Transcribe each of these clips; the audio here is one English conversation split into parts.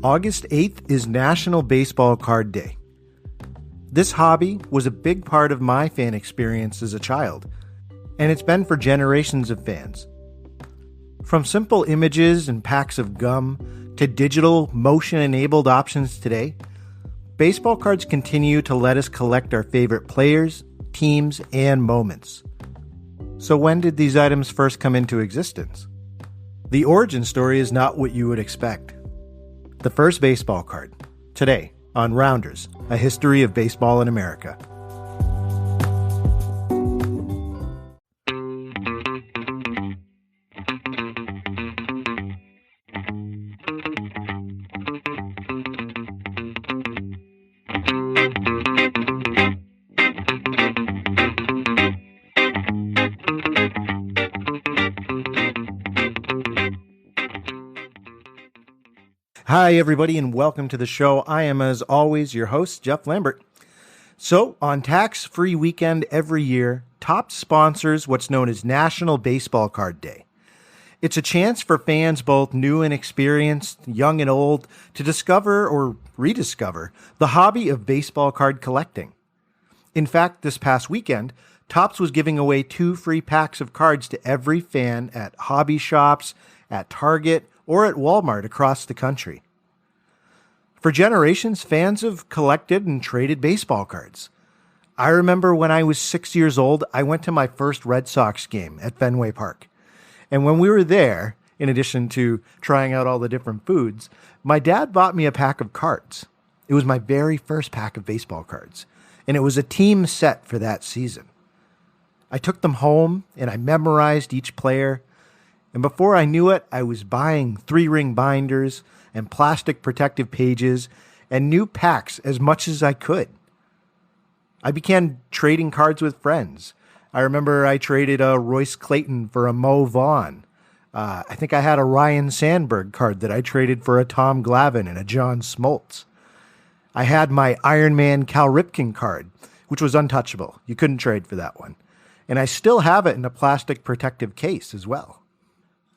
August 8th is National Baseball Card Day. This hobby was a big part of my fan experience as a child, and it's been for generations of fans. From simple images and packs of gum to digital, motion-enabled options today, baseball cards continue to let us collect our favorite players, teams, and moments. So when did these items first come into existence? The origin story is not what you would expect. The first baseball card, today on Rounders, a history of baseball in America. Hi, everybody, and welcome to the show. I am, as always, your host, Jeff Lambert. So, on tax-free weekend every year, Topps sponsors what's known as National Baseball Card Day. It's a chance for fans, both new and experienced, young and old, to discover or rediscover the hobby of baseball card collecting. In fact, this past weekend, Topps was giving away 2 free packs of cards to every fan at hobby shops, at Target, or at Walmart across the country. For generations, fans have collected and traded baseball cards. I remember when I was 6 years old, I went to my first Red Sox game at Fenway Park. And when we were there, in addition to trying out all the different foods, my dad bought me a pack of cards. It was my very first pack of baseball cards, and it was a team set for that season. I took them home, and I memorized each player. And before I knew it, I was buying 3-ring binders and plastic protective pages and new packs as much as I could. I began trading cards with friends. I remember I traded a Royce Clayton for a Mo Vaughn. I think I had a Ryan Sandberg card that I traded for a Tom Glavine and a John Smoltz. I had my Iron Man Cal Ripken card, which was untouchable. You couldn't trade for that one. And I still have it in a plastic protective case as well.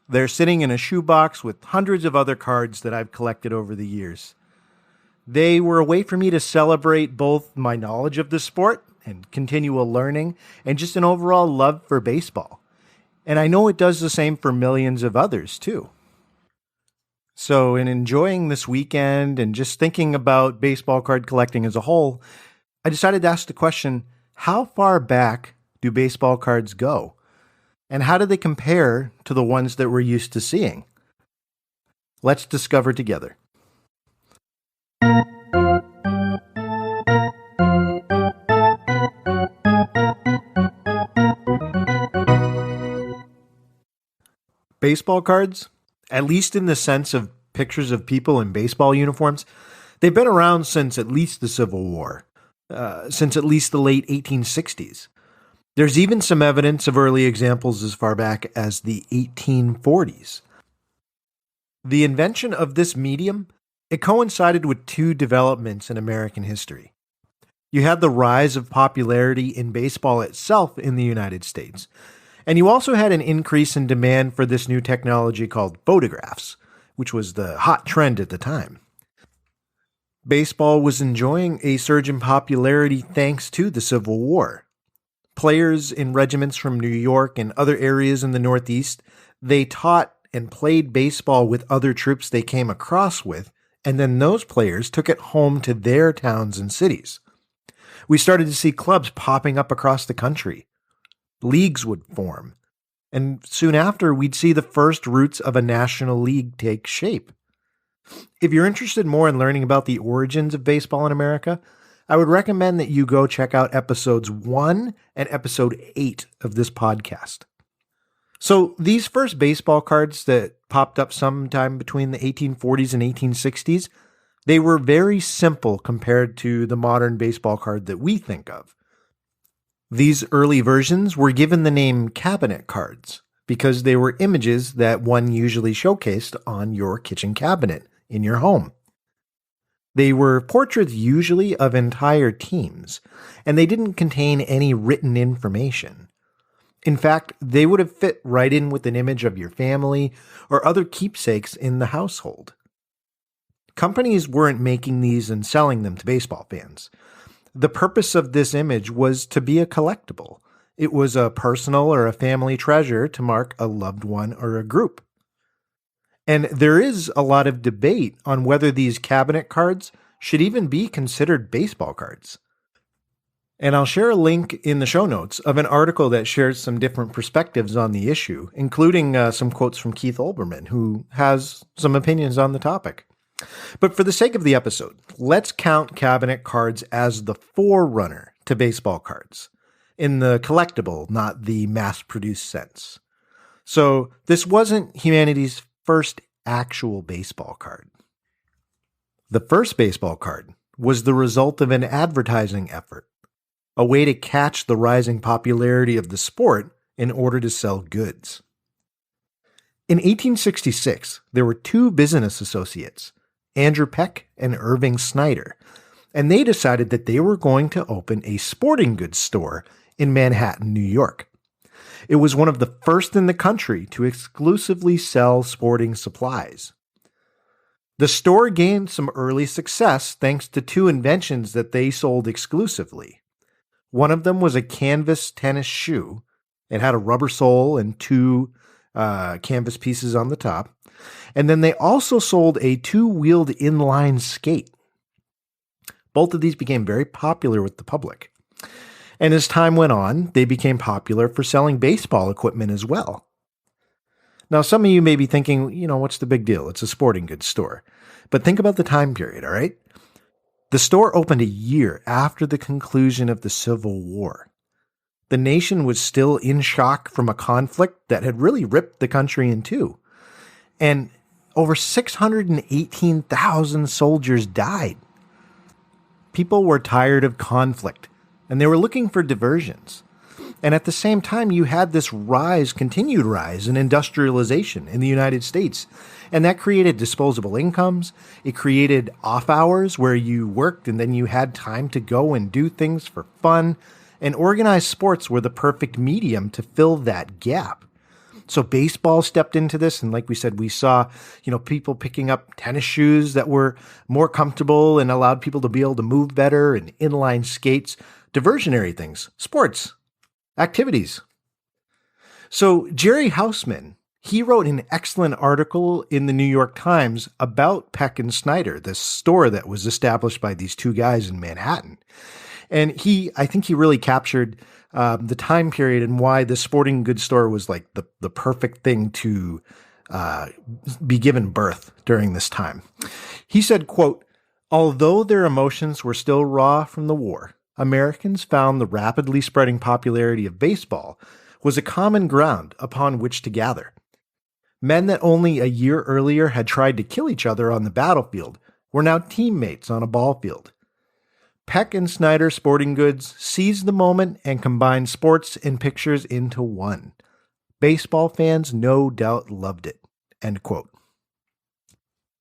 They're sitting in a shoebox with hundreds of other cards that I've collected over the years. They were a way for me to celebrate both my knowledge of the sport and continual learning and just an overall love for baseball. And I know it does the same for millions of others too. So in enjoying this weekend and just thinking about baseball card collecting as a whole, I decided to ask the question, how far back do baseball cards go? And how do they compare to the ones that we're used to seeing? Let's discover together. Baseball cards, at least in the sense of pictures of people in baseball uniforms, they've been around since at least the Civil War, since at least the late 1860s. There's even some evidence of early examples as far back as the 1840s. The invention of this medium, it coincided with 2 developments in American history. You had the rise of popularity in baseball itself in the United States, and you also had an increase in demand for this new technology called photographs, which was the hot trend at the time. Baseball was enjoying a surge in popularity thanks to the Civil War. Players in regiments from New York and other areas in the Northeast, they taught and played baseball with other troops they came across with, and then those players took it home to their towns and cities. We started to see clubs popping up across the country. Leagues would form, and soon after, we'd see the first roots of a national league take shape. If you're interested more in learning about the origins of baseball in America, I would recommend that you go check out episodes 1 and episode 8 of this podcast. So these first baseball cards that popped up sometime between the 1840s and 1860s, they were very simple compared to the modern baseball card that we think of. These early versions were given the name cabinet cards because they were images that one usually showcased on your kitchen cabinet in your home. They were portraits usually of entire teams, and they didn't contain any written information. In fact, they would have fit right in with an image of your family or other keepsakes in the household. companies weren't making these and selling them to baseball fans. The purpose of this image was to be a collectible. It was a personal or a family treasure to mark a loved one or a group. And there is a lot of debate on whether these cabinet cards should even be considered baseball cards. And I'll share a link in the show notes of an article that shares some different perspectives on the issue, including some quotes from Keith Olbermann, who has some opinions on the topic. But for the sake of the episode, let's count cabinet cards as the forerunner to baseball cards, in the collectible, not the mass-produced sense. So this wasn't humanity's first actual baseball card. The first baseball card was the result of an advertising effort, a way to catch the rising popularity of the sport in order to sell goods. In 1866, there were two business associates, Andrew Peck and Irving Snyder, and they decided that they were going to open a sporting goods store in Manhattan, New York. It was one of the first in the country to exclusively sell sporting supplies. The store gained some early success thanks to two inventions that they sold exclusively. One of them was a canvas tennis shoe. It had a rubber sole and two canvas pieces on the top. And then they also sold a two-wheeled inline skate. Both of these became very popular with the public. And as time went on, they became popular for selling baseball equipment as well. Now, some of you may be thinking, what's the big deal? It's a sporting goods store. But think about the time period, all right? The store opened a year after the conclusion of the Civil War. The nation was still in shock from a conflict that had really ripped the country in two. And over 618,000 soldiers died. People were tired of conflict, and they were looking for diversions. And at the same time, you had this continued rise in industrialization in the United States. And that created disposable incomes. It created off hours where you worked and then you had time to go and do things for fun. And organized sports were the perfect medium to fill that gap. So baseball stepped into this. And like we said, we saw, people picking up tennis shoes that were more comfortable and allowed people to be able to move better, and inline skates, diversionary things, sports, activities. So Jerry Hausman, he wrote an excellent article in the New York Times about Peck and Snyder, this store that was established by these two guys in Manhattan. And I think he really captured the time period and why the sporting goods store was like the perfect thing to be given birth during this time. He said, quote, "Although their emotions were still raw from the war, Americans found the rapidly spreading popularity of baseball was a common ground upon which to gather. Men that only a year earlier had tried to kill each other on the battlefield were now teammates on a ball field. Peck and Snyder Sporting Goods seized the moment and combined sports and pictures into one. Baseball fans no doubt loved it." End quote.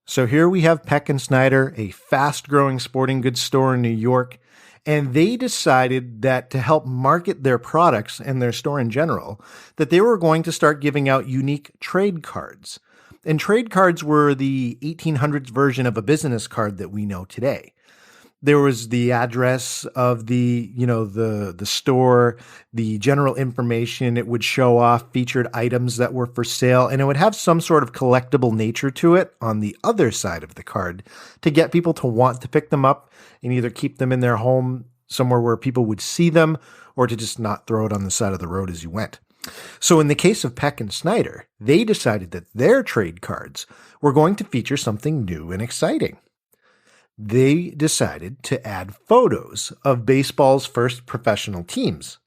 So here we have Peck and Snyder, a fast-growing sporting goods store in New York, and they decided that to help market their products and their store in general, that they were going to start giving out unique trade cards. And trade cards were the 1800s version of a business card that we know today. There was the address of the store, the general information. It would show off featured items that were for sale, and it would have some sort of collectible nature to it on the other side of the card to get people to want to pick them up and either keep them in their home somewhere where people would see them, or to just not throw it on the side of the road as you went. So in the case of Peck and Snyder, they decided that their trade cards were going to feature something new and exciting. They decided to add photos of baseball's first professional teams.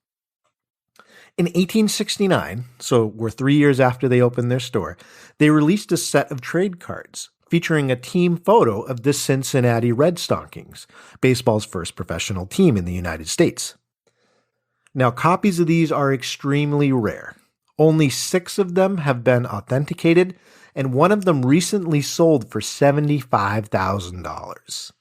In 1869, so we're 3 years after they opened their store, they released a set of trade cards featuring a team photo of the Cincinnati Red Stockings, baseball's first professional team in the United States. Now, copies of these are extremely rare. Only 6 of them have been authenticated, and one of them recently sold for $75,000.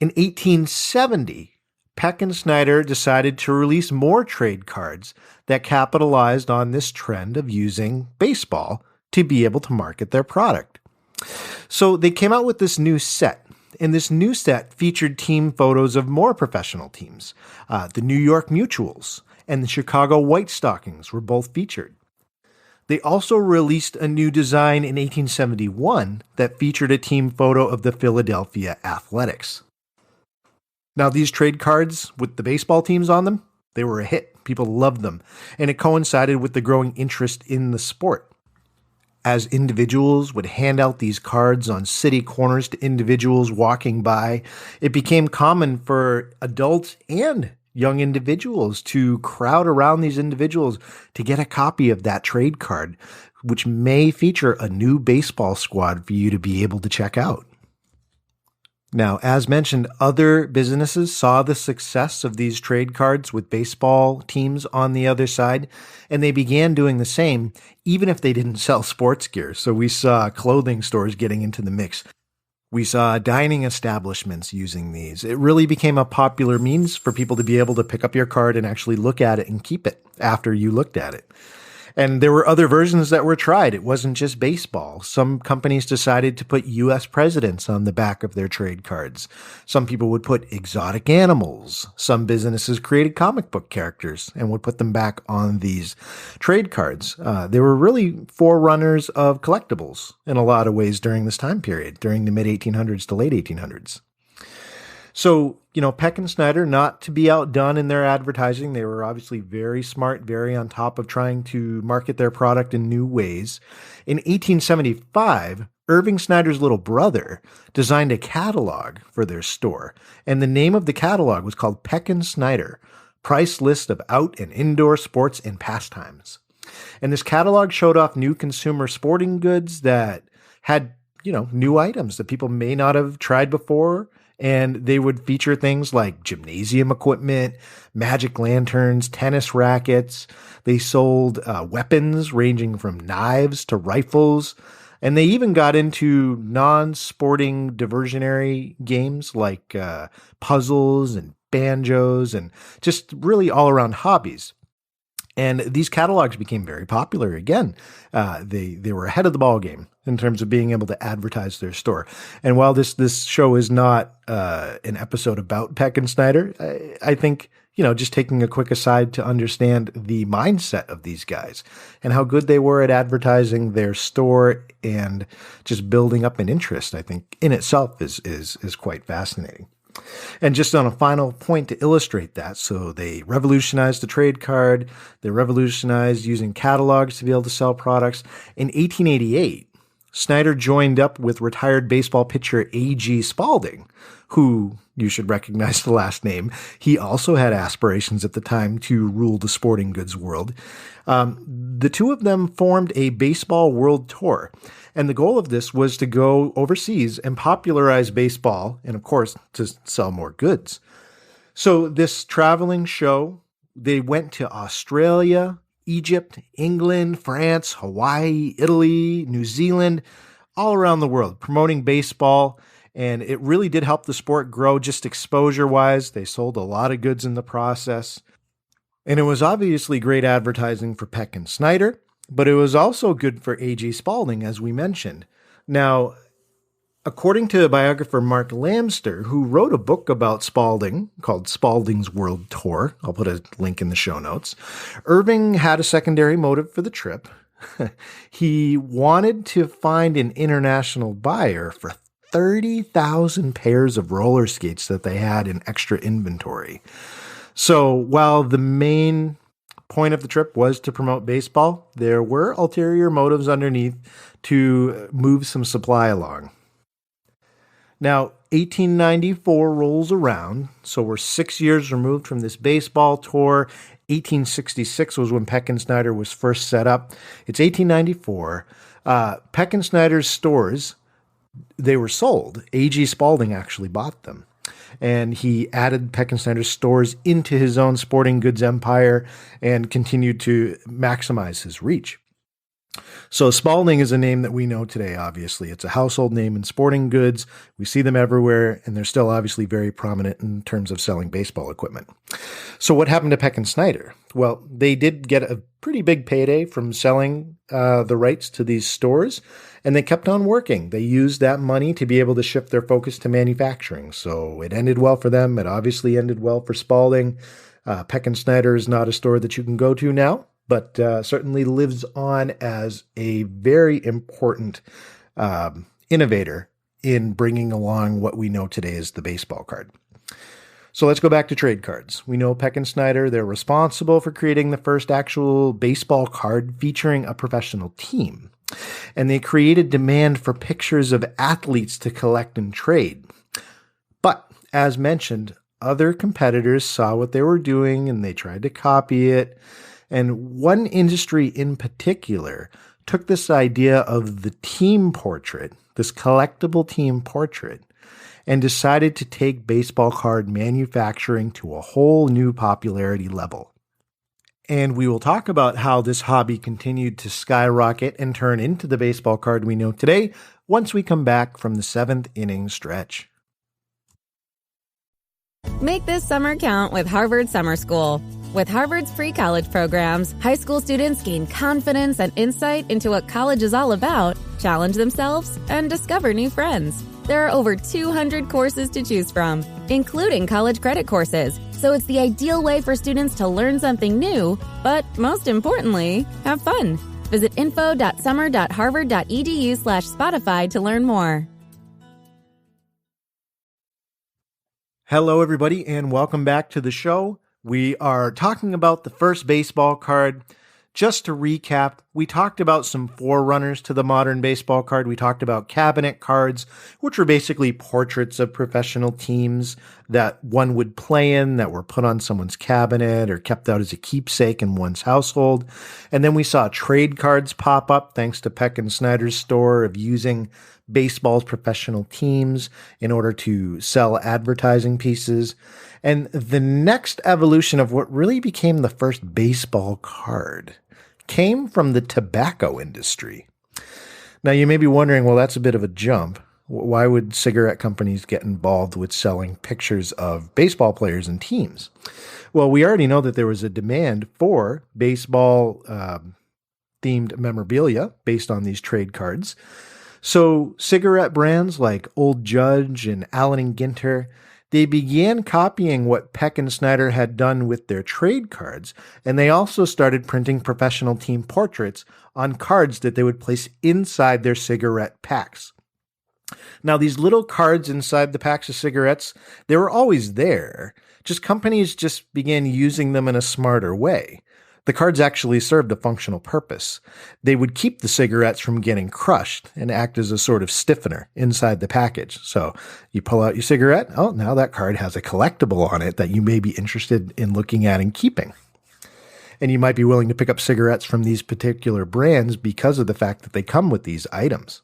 In 1870, Peck and Snyder decided to release more trade cards that capitalized on this trend of using baseball to be able to market their product. So they came out with this new set. And this new set featured team photos of more professional teams. The New York Mutuals and the Chicago White Stockings were both featured. They also released a new design in 1871 that featured a team photo of the Philadelphia Athletics. Now, these trade cards with the baseball teams on them, they were a hit. People loved them, and it coincided with the growing interest in the sport. As individuals would hand out these cards on city corners to individuals walking by, it became common for adults and young individuals to crowd around these individuals to get a copy of that trade card, which may feature a new baseball squad for you to be able to check out. Now, as mentioned, other businesses saw the success of these trade cards with baseball teams on the other side, and they began doing the same, even if they didn't sell sports gear. So we saw clothing stores getting into the mix. We saw dining establishments using these. It really became a popular means for people to be able to pick up your card and actually look at it and keep it after you looked at it. And there were other versions that were tried. It wasn't just baseball. Some companies decided to put U.S. presidents on the back of their trade cards. Some people would put exotic animals. Some businesses created comic book characters and would put them back on these trade cards. They were really forerunners of collectibles in a lot of ways during this time period, during the mid-1800s to late 1800s. So, Peck and Snyder, not to be outdone in their advertising, they were obviously very smart, very on top of trying to market their product in new ways. In 1875, Irving Snyder's little brother designed a catalog for their store, and the name of the catalog was called Peck and Snyder, Price List of Out and Indoor Sports and Pastimes. And this catalog showed off new consumer sporting goods that had, new items that people may not have tried before. And they would feature things like gymnasium equipment, magic lanterns, tennis rackets. They sold weapons ranging from knives to rifles. And they even got into non-sporting diversionary games like puzzles and banjos and just really all-around hobbies. And these catalogs became very popular again. They were ahead of the ball game in terms of being able to advertise their store. And while this show is not an episode about Peck and Snyder, I think, just taking a quick aside to understand the mindset of these guys and how good they were at advertising their store and just building up an interest, I think in itself is quite fascinating. And just on a final point to illustrate that, so they revolutionized the trade card, they revolutionized using catalogs to be able to sell products. In 1888, Snyder joined up with retired baseball pitcher A.G. Spalding, who you should recognize the last name. He also had aspirations at the time to rule the sporting goods world. The two of them formed a baseball world tour. And the goal of this was to go overseas and popularize baseball and, of course, to sell more goods. So this traveling show, they went to Australia, Egypt, England, France, Hawaii, Italy, New Zealand, all around the world, promoting baseball. And it really did help the sport grow just exposure-wise. They sold a lot of goods in the process. And it was obviously great advertising for Peck and Snyder, but it was also good for A.G. Spalding, as we mentioned. Now, according to biographer Mark Lamster, who wrote a book about Spalding called Spalding's World Tour, I'll put a link in the show notes, Irving had a secondary motive for the trip. He wanted to find an international buyer for 30,000 pairs of roller skates that they had in extra inventory. So while the main point of the trip was to promote baseball, there were ulterior motives underneath to move some supply along. Now, 1894 rolls around, so we're 6 years removed from this baseball tour. 1866 was when Peck and Snyder was first set up. It's 1894. Peck and Snyder's stores, they were sold. A.G. Spalding actually bought them. And he added Peck and Snyder's stores into his own sporting goods empire and continued to maximize his reach. So Spalding is a name that we know today, obviously. It's a household name in sporting goods. We see them everywhere, and they're still obviously very prominent in terms of selling baseball equipment. So what happened to Peck and Snyder? Well, they did get a pretty big payday from selling the rights to these stores, and they kept on working. They used that money to be able to shift their focus to manufacturing. So it ended well for them. It obviously ended well for Spalding. Peck and Snyder is not a store that you can go to now, but certainly lives on as a very important innovator in bringing along what we know today as the baseball card. So let's go back to trade cards. We know Peck and Snyder, they're responsible for creating the first actual baseball card featuring a professional team. And they created demand for pictures of athletes to collect and trade. But as mentioned, other competitors saw what they were doing and they tried to copy it. And one industry in particular took this idea of the team portrait, this collectible team portrait, and decided to take baseball card manufacturing to a whole new popularity level. And we will talk about how this hobby continued to skyrocket and turn into the baseball card we know today once we come back from the 7th inning stretch. Make this summer count with Harvard Summer School. With Harvard's free college programs, high school students gain confidence and insight into what college is all about, challenge themselves, and discover new friends. There are over 200 courses to choose from, including college credit courses, so it's the ideal way for students to learn something new, but most importantly, have fun. Visit info.summer.harvard.edu/Spotify to learn more. Hello, everybody, and welcome back to the show. We are talking about the first baseball card. Just to recap, we talked about some forerunners to the modern baseball card. We talked about cabinet cards, which were basically portraits of professional teams that one would play in, that were put on someone's cabinet or kept out as a keepsake in one's household. And then we saw trade cards pop up thanks to Peck and Snyder's store of using baseball's professional teams in order to sell advertising pieces. And the next evolution of what really became the first baseball card came from the tobacco industry. Now, you may be wondering, well, that's a bit of a jump. Why would cigarette companies get involved with selling pictures of baseball players and teams? Well, we already know that there was a demand for baseball themed memorabilia based on these trade cards. So cigarette brands like Old Judge and Allen & Ginter, they began copying what Peck and Snyder had done with their trade cards, and they also started printing professional team portraits on cards that they would place inside their cigarette packs. Now, these little cards inside the packs of cigarettes, they were always there. Companies just began using them in a smarter way. The cards actually served a functional purpose. They would keep the cigarettes from getting crushed and act as a sort of stiffener inside the package. So you pull out your cigarette. Oh, now that card has a collectible on it that you may be interested in looking at and keeping. And you might be willing to pick up cigarettes from these particular brands because of the fact that they come with these items.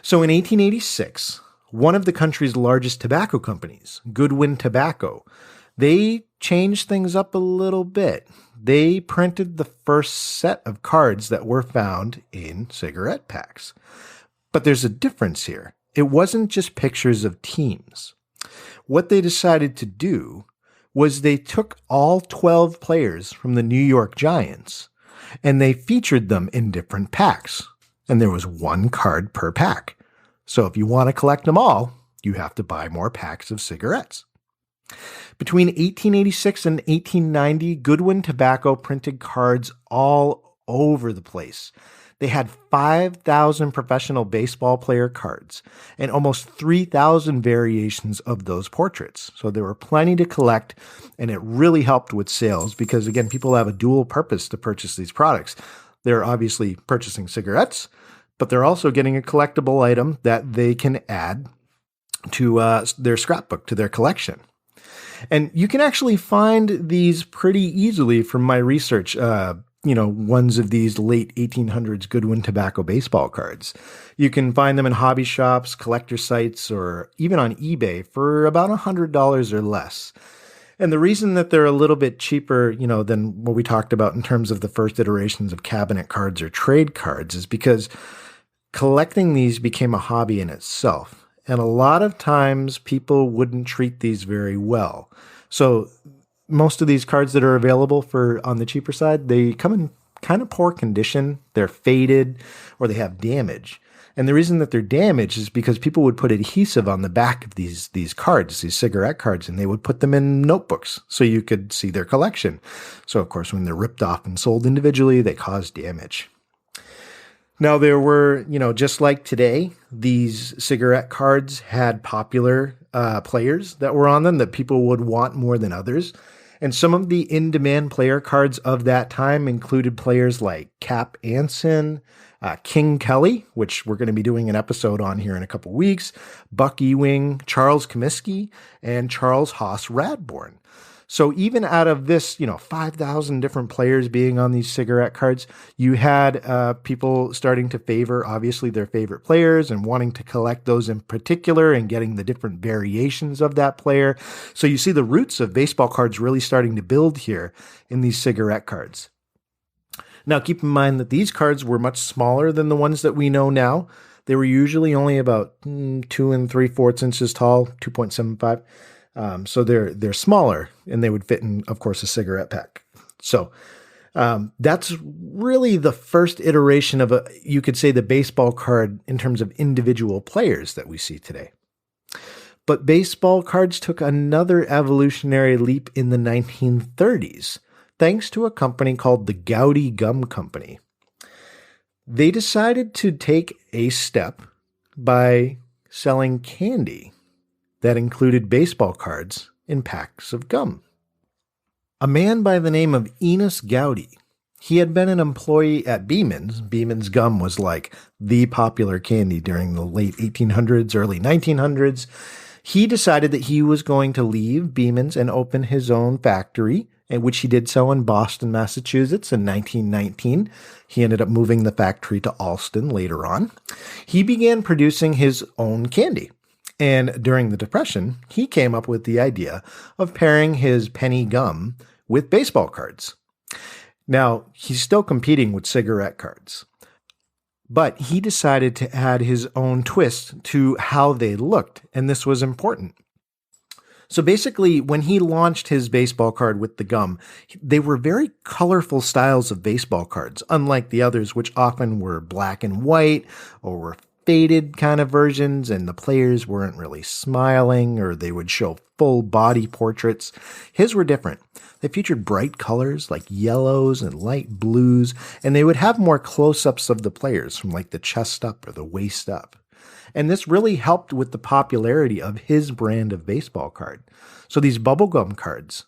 So in 1886, one of the country's largest tobacco companies, Goodwin Tobacco, they changed things up a little bit. They printed the first set of cards that were found in cigarette packs. But there's a difference here. It wasn't just pictures of teams. What they decided to do was they took all 12 players from the New York Giants and they featured them in different packs. And there was one card per pack. So if you want to collect them all, you have to buy more packs of cigarettes. Between 1886 and 1890, Goodwin Tobacco printed cards all over the place. They had 5,000 professional baseball player cards and almost 3,000 variations of those portraits. So there were plenty to collect, and it really helped with sales because, again, people have a dual purpose to purchase these products. They're obviously purchasing cigarettes, but they're also getting a collectible item that they can add to their scrapbook, to their collection. And you can actually find these pretty easily from my research, ones of these late 1800s Goodwin Tobacco baseball cards. You can find them in hobby shops, collector sites, or even on eBay for about $100 or less. And the reason that they're a little bit cheaper, than what we talked about in terms of the first iterations of cabinet cards or trade cards is because collecting these became a hobby in itself. And a lot of times people wouldn't treat these very well. So most of these cards that are available on the cheaper side, they come in kind of poor condition. They're faded or they have damage. And the reason that they're damaged is because people would put adhesive on the back of these cards, these cigarette cards, and they would put them in notebooks so you could see their collection. So, of course, when they're ripped off and sold individually, they cause damage. Now, there were, just like today, these cigarette cards had popular players that were on them that people would want more than others. And some of the in-demand player cards of that time included players like Cap Anson, King Kelly, which we're going to be doing an episode on here in a couple weeks, Buck Ewing, Charles Comiskey, and Charles Haas Radbourne. So even out of this, 5,000 different players being on these cigarette cards, you had people starting to favor, obviously, their favorite players and wanting to collect those in particular and getting the different variations of that player. So you see the roots of baseball cards really starting to build here in these cigarette cards. Now, keep in mind that these cards were much smaller than the ones that we know now. They were usually only about 2 3/4 inches tall, 2.75. So they're smaller, and they would fit in, of course, a cigarette pack. So that's really the first iteration of you could say, the baseball card in terms of individual players that we see today. But baseball cards took another evolutionary leap in the 1930s. Thanks to a company called the Gowdy Gum Company. They decided to take a step by selling candy that included baseball cards in packs of gum. A man by the name of Enos Gowdy, he had been an employee at Beeman's. Beeman's gum was like the popular candy during the late 1800s, early 1900s. He decided that he was going to leave Beeman's and open his own factory, which he did so in Boston, Massachusetts in 1919. He ended up moving the factory to Allston later on. He began producing his own candy. And during the Depression, he came up with the idea of pairing his penny gum with baseball cards. Now, he's still competing with cigarette cards, but he decided to add his own twist to how they looked, and this was important. So basically, when he launched his baseball card with the gum, they were very colorful styles of baseball cards, unlike the others, which often were black and white or were faded kind of versions, and the players weren't really smiling, or they would show full body portraits. His were different. They featured bright colors like yellows and light blues, and they would have more close-ups of the players from like the chest up or the waist up. And this really helped with the popularity of his brand of baseball card. So these bubblegum cards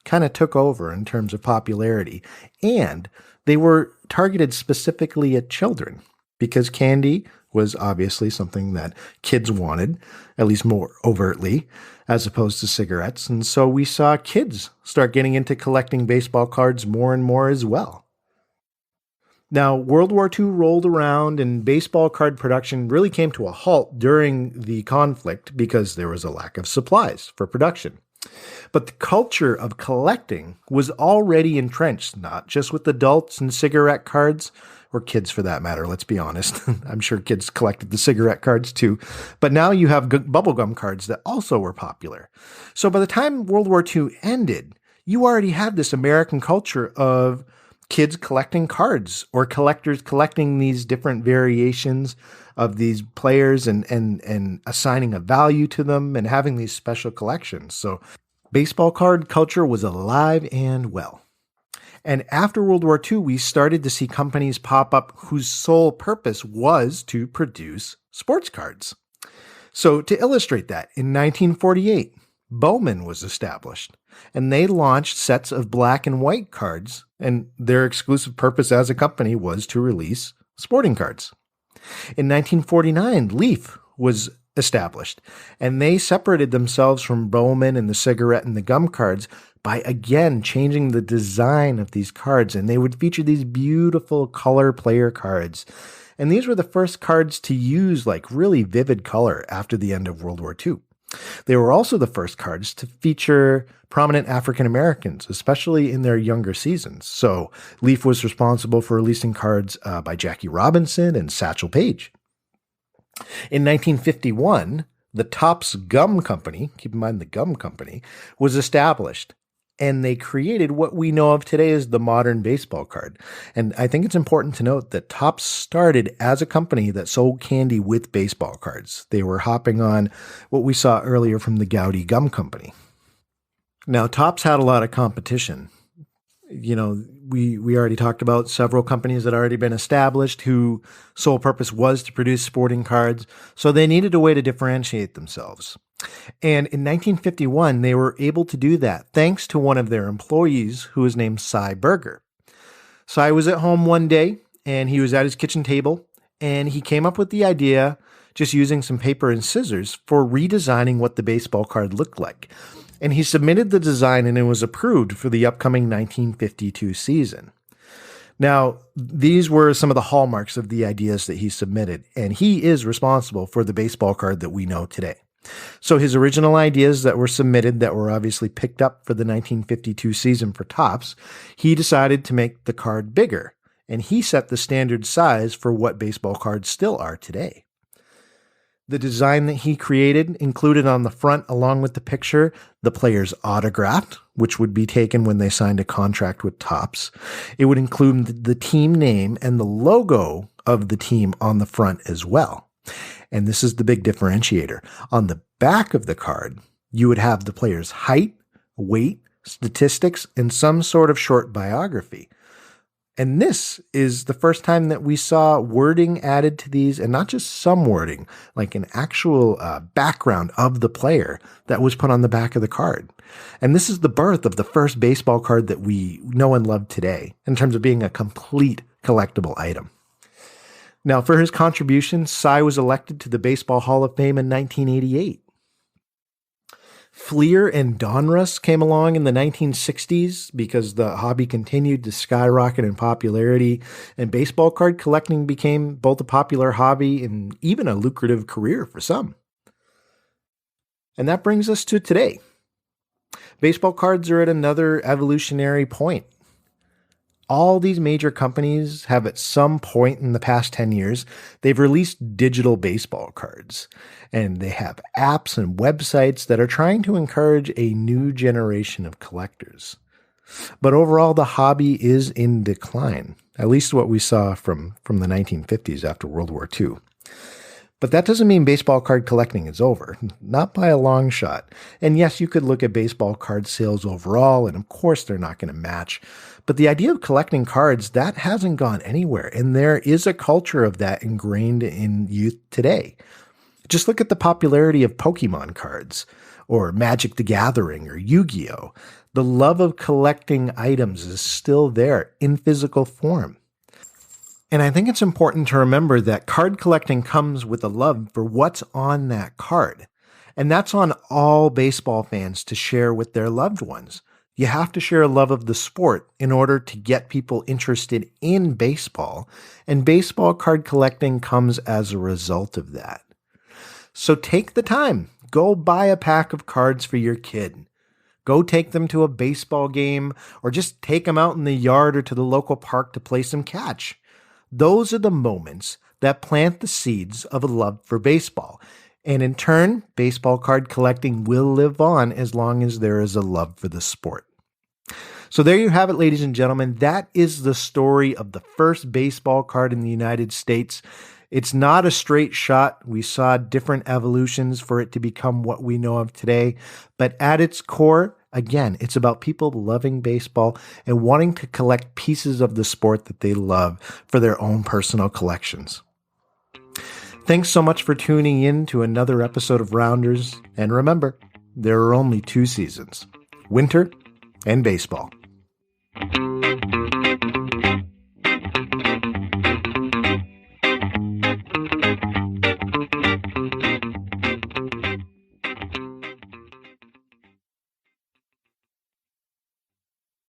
kind of took over in terms of popularity, and they were targeted specifically at children because candy was obviously something that kids wanted, at least more overtly, as opposed to cigarettes. And so we saw kids start getting into collecting baseball cards more and more as well. Now, World War II rolled around and baseball card production really came to a halt during the conflict because there was a lack of supplies for production. But the culture of collecting was already entrenched, not just with adults and cigarette cards, or kids for that matter, let's be honest. I'm sure kids collected the cigarette cards too. But now you have bubblegum cards that also were popular. So by the time World War II ended, you already had this American culture of kids collecting cards or collectors collecting these different variations of these players and assigning a value to them and having these special collections. So baseball card culture was alive and well. And after World War II, we started to see companies pop up whose sole purpose was to produce sports cards. So to illustrate that, in 1948, Bowman was established, and they launched sets of black and white cards, and their exclusive purpose as a company was to release sporting cards. In 1949, Leaf was established, and they separated themselves from Bowman and the cigarette and the gum cards by again changing the design of these cards, and they would feature these beautiful color player cards. And these were the first cards to use like really vivid color after the end of World War II. They were also the first cards to feature prominent African Americans, especially in their younger seasons. So Leaf was responsible for releasing cards by Jackie Robinson and Satchel Paige. In 1951, the Topps Gum Company, keep in mind the Gum Company, was established. And they created what we know of today as the modern baseball card. And I think it's important to note that Topps started as a company that sold candy with baseball cards. They were hopping on what we saw earlier from the Gowdy Gum Company. Now, Topps had a lot of competition. You know, we already talked about several companies that had already been established whose sole purpose was to produce sporting cards. So they needed a way to differentiate themselves. And in 1951, they were able to do that thanks to one of their employees who was named Cy Berger. Cy was at home one day and he was at his kitchen table and he came up with the idea, just using some paper and scissors, for redesigning what the baseball card looked like. And he submitted the design and it was approved for the upcoming 1952 season. Now, these were some of the hallmarks of the ideas that he submitted, and he is responsible for the baseball card that we know today. So his original ideas that were submitted, that were obviously picked up for the 1952 season for Topps, he decided to make the card bigger, and he set the standard size for what baseball cards still are today. The design that he created included on the front, along with the picture, the player's autograph, which would be taken when they signed a contract with Topps. It would include the team name and the logo of the team on the front as well. And this is the big differentiator. On the back of the card, you would have the player's height, weight, statistics, and some sort of short biography. And this is the first time that we saw wording added to these, and not just some wording, like an actual background of the player that was put on the back of the card. And this is the birth of the first baseball card that we know and love today in terms of being a complete collectible item. Now, for his contribution, Cy was elected to the Baseball Hall of Fame in 1988. Fleer and Donruss came along in the 1960s because the hobby continued to skyrocket in popularity, and baseball card collecting became both a popular hobby and even a lucrative career for some. And that brings us to today. Baseball cards are at another evolutionary point. All these major companies have at some point in the past 10 years, they've released digital baseball cards. And they have apps and websites that are trying to encourage a new generation of collectors. But overall, the hobby is in decline, at least what we saw from the 1950s after World War II. But that doesn't mean baseball card collecting is over, not by a long shot. And yes, you could look at baseball card sales overall, and of course they're not going to match. But the idea of collecting cards, that hasn't gone anywhere, and there is a culture of that ingrained in youth today. Just look at the popularity of Pokemon cards, or Magic the Gathering, or Yu-Gi-Oh! The love of collecting items is still there in physical form. And I think it's important to remember that card collecting comes with a love for what's on that card. And that's on all baseball fans to share with their loved ones. You have to share a love of the sport in order to get people interested in baseball. And baseball card collecting comes as a result of that. So take the time. Go buy a pack of cards for your kid. Go take them to a baseball game, or just take them out in the yard or to the local park to play some catch. Those are the moments that plant the seeds of a love for baseball. And in turn, baseball card collecting will live on as long as there is a love for the sport. So there you have it, ladies and gentlemen. That is the story of the first baseball card in the United States. It's not a straight shot. We saw different evolutions for it to become what we know of today. But at its core, again, it's about people loving baseball and wanting to collect pieces of the sport that they love for their own personal collections. Thanks so much for tuning in to another episode of Rounders. And remember, there are only two seasons, winter and baseball.